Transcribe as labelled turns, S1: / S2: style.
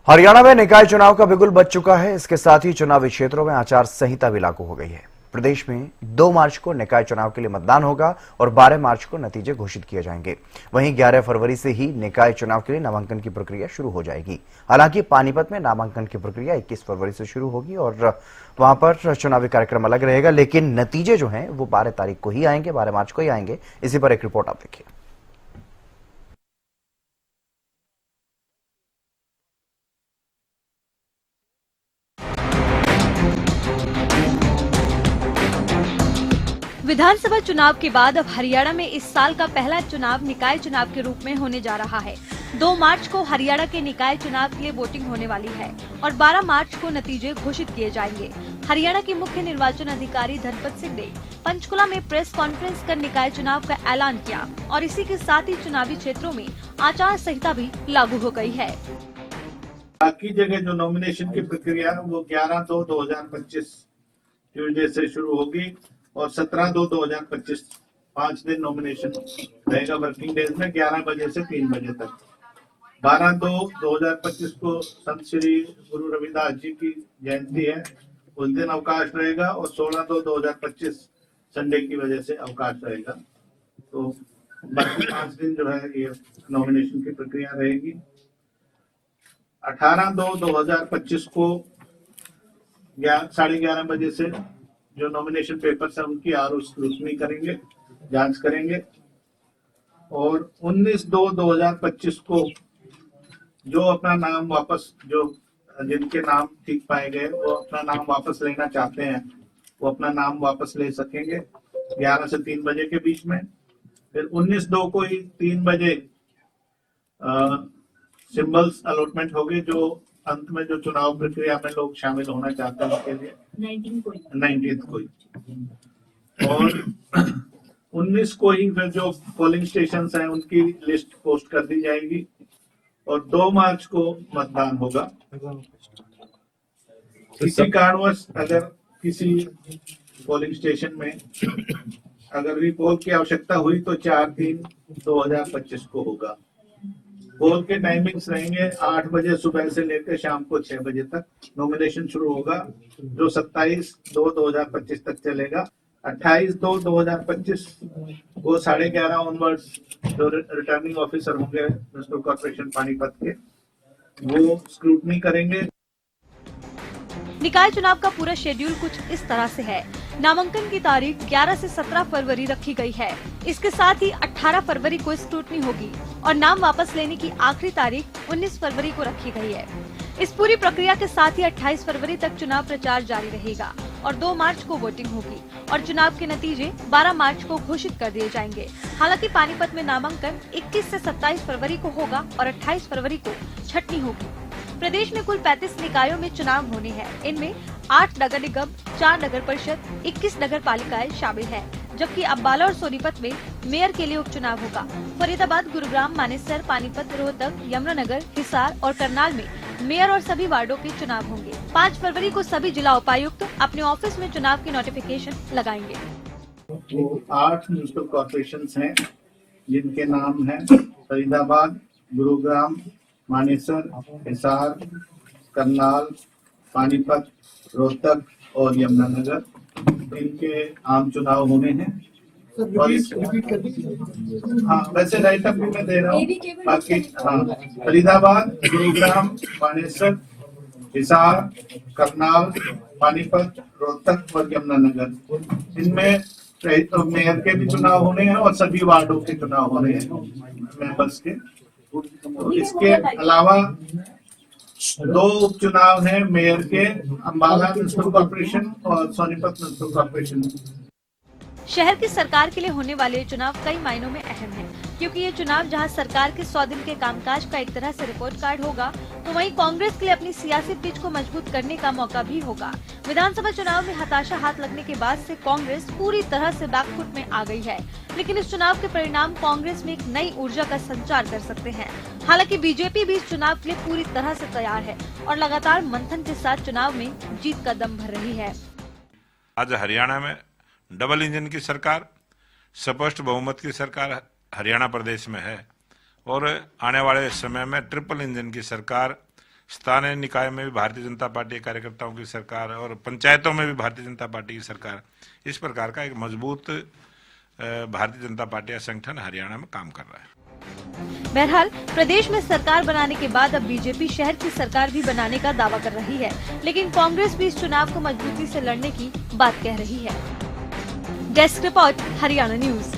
S1: हरियाणा में निकाय चुनाव का बिगुल बज चुका है। इसके साथ ही चुनावी क्षेत्रों में आचार संहिता भी लागू हो गई है। प्रदेश में 2 मार्च को निकाय चुनाव के लिए मतदान होगा और 12 मार्च को नतीजे घोषित किए जाएंगे। वहीं 11 फरवरी से ही निकाय चुनाव के लिए नामांकन की प्रक्रिया शुरू हो जाएगी। हालांकि पानीपत में नामांकन की प्रक्रिया 21 फरवरी से शुरू होगी और वहां पर चुनावी कार्यक्रम अलग रहेगा, लेकिन नतीजे जो हैं वो 12 तारीख को ही आएंगे, 12 मार्च को ही आएंगे। इसी पर एक रिपोर्ट आप देखिए।
S2: विधानसभा चुनाव के बाद अब हरियाणा में इस साल का पहला चुनाव निकाय चुनाव के रूप में होने जा रहा है। 2 मार्च को हरियाणा के निकाय चुनाव के लिए वोटिंग होने वाली है और 12 मार्च को नतीजे घोषित किए जाएंगे। हरियाणा के मुख्य निर्वाचन अधिकारी धनपत सिंह ने पंचकुला में प्रेस कॉन्फ्रेंस कर निकाय चुनाव का ऐलान किया और इसी के साथ ही चुनावी क्षेत्रों में आचार संहिता भी लागू हो गयी है।
S3: बाकी जगह जो नॉमिनेशन की प्रक्रिया वो 11/2/2025 ट्यूजडे से शुरू होगी और 17/2/2025 5 दिन नॉमिनेशन रहेगा वर्किंग डेज में 11 बजे से 3 बजे तक। 12/2/2025 को संत श्री गुरु रविदास जी की जयंती है, उस दिन अवकाश रहेगा और 16/2/2025 संडे की वजह से अवकाश रहेगा। तो बाकी 5 दिन जो है ये नॉमिनेशन की प्रक्रिया रहेगी। 18/2/2025 को 11:30 बजे से जो नॉमिनेशन पेपर्स है उनकी आरोप स्क्रूटनी करेंगे, जांच करेंगे और 19/2/2025 को जो अपना नाम वापस, जो जिनके नाम ठीक पाए गए वो अपना नाम वापस लेना चाहते हैं वो अपना नाम वापस ले सकेंगे 11 से 3 बजे के बीच में। फिर 19/2 को ही 3 बजे सिंबल्स अलॉटमेंट होगी, जो अंत में जो चुनाव प्रक्रिया में लोग शामिल होना चाहते हैं उसके लिए 19 को ही और 19 को ही फिर जो पोलिंग स्टेशन हैं उनकी लिस्ट पोस्ट कर दी जाएगी और 2 मार्च को मतदान होगा। किसी कारणवश अगर किसी पोलिंग स्टेशन में अगर रीपोल की आवश्यकता हुई तो 4/3/2025 को होगा। पोल के टाइमिंग्स रहेंगे 8 बजे सुबह से लेकर शाम को 6 बजे तक। नॉमिनेशन शुरू होगा जो 27/2/2025 तक चलेगा। 28/2/2025 को 11:30 ऑनवर्ड्स जो रिटर्निंग ऑफिसर होंगे म्युनिसिपल कॉर्पोरेशन पानीपत के, वो स्क्रूटनी करेंगे।
S2: निकाय चुनाव का पूरा शेड्यूल कुछ इस तरह से है। नामांकन की तारीख 11 से 17 फरवरी रखी गई है। इसके साथ ही 18 फरवरी को स्क्रूटनी होगी और नाम वापस लेने की आखिरी तारीख 19 फरवरी को रखी गई है। इस पूरी प्रक्रिया के साथ ही 28 फरवरी तक चुनाव प्रचार जारी रहेगा और 2 मार्च को वोटिंग होगी और चुनाव के नतीजे 12 मार्च को घोषित कर दिए जाएंगे। हालांकि पानीपत में नामांकन 21 से 27 फरवरी को होगा और 28 फरवरी को छटनी होगी। प्रदेश में कुल 35 निकायों में चुनाव होने हैं। इनमें 8 नगर निगम, 4 नगर परिषद, 21 नगर पालिकाएं शामिल हैं, जबकि अम्बाला और सोनीपत में मेयर के लिए उपचुनाव होगा। फरीदाबाद, गुरुग्राम, मानेसर, पानीपत, रोहतक, यमुनानगर, हिसार और करनाल में मेयर और सभी वार्डों के चुनाव होंगे। 5 फरवरी को सभी जिला उपायुक्त अपने ऑफिस में चुनाव की नोटिफिकेशन लगाएंगे।
S3: 8 म्युनिसिपल कॉर्पोरेशन हैं जिनके नाम हैं फरीदाबाद, गुरुग्राम, मानेसर, हिसार, करनाल, पानीपत, रोहतक और यमुनानगर। इनके आम चुनाव होने हैं और हाँ वैसे राइट अप भी मैं दे रहा हूँ। बाकी हाँ फरीदाबाद, गुरुग्राम, मानेसर, हिसार, करनाल, पानीपत, रोहतक और यमुनानगर, इनमें मेयर के भी चुनाव होने हैं और सभी वार्डों के चुनाव होने हैं मेंबर्स के। इसके अलावा 2 उपचुनाव हैं मेयर के, अम्बाला म्युनिसिपल कॉर्पोरेशन और सोनीपत म्युनिसिपल कॉर्पोरेशन।
S2: शहर की सरकार के लिए होने वाले चुनाव कई मायनों में अहम है, क्योंकि ये चुनाव जहां सरकार के 100 दिन के कामकाज का एक तरह से रिपोर्ट कार्ड होगा, तो वहीं कांग्रेस के लिए अपनी सियासी पिच को मजबूत करने का मौका भी होगा। विधानसभा चुनाव में हताशा हाथ लगने के बाद से कांग्रेस पूरी तरह से बैकफुट में आ गई है, लेकिन इस चुनाव के परिणाम कांग्रेस में एक नई ऊर्जा का संचार कर सकते हैं। हालांकि बीजेपी भी इस चुनाव के लिए पूरी तरह से तैयार है और लगातार मंथन के साथ चुनाव में जीत का दम भर रही है।
S4: आज हरियाणा में डबल इंजन की सरकार, स्पष्ट बहुमत की सरकार हरियाणा प्रदेश में है और आने वाले समय में ट्रिपल इंजन की सरकार स्थानीय निकाय में भी भारतीय जनता पार्टी के कार्यकर्ताओं की सरकार और पंचायतों में भी भारतीय जनता पार्टी की सरकार, इस प्रकार का एक मजबूत भारतीय जनता पार्टी का संगठन हरियाणा में काम कर रहा है।
S2: बहरहाल प्रदेश में सरकार बनाने के बाद अब बीजेपी शहर की सरकार भी बनाने का दावा कर रही है, लेकिन कांग्रेस भी इस चुनाव को मजबूती से लड़ने की बात कह रही है। Desk report, Haryana news.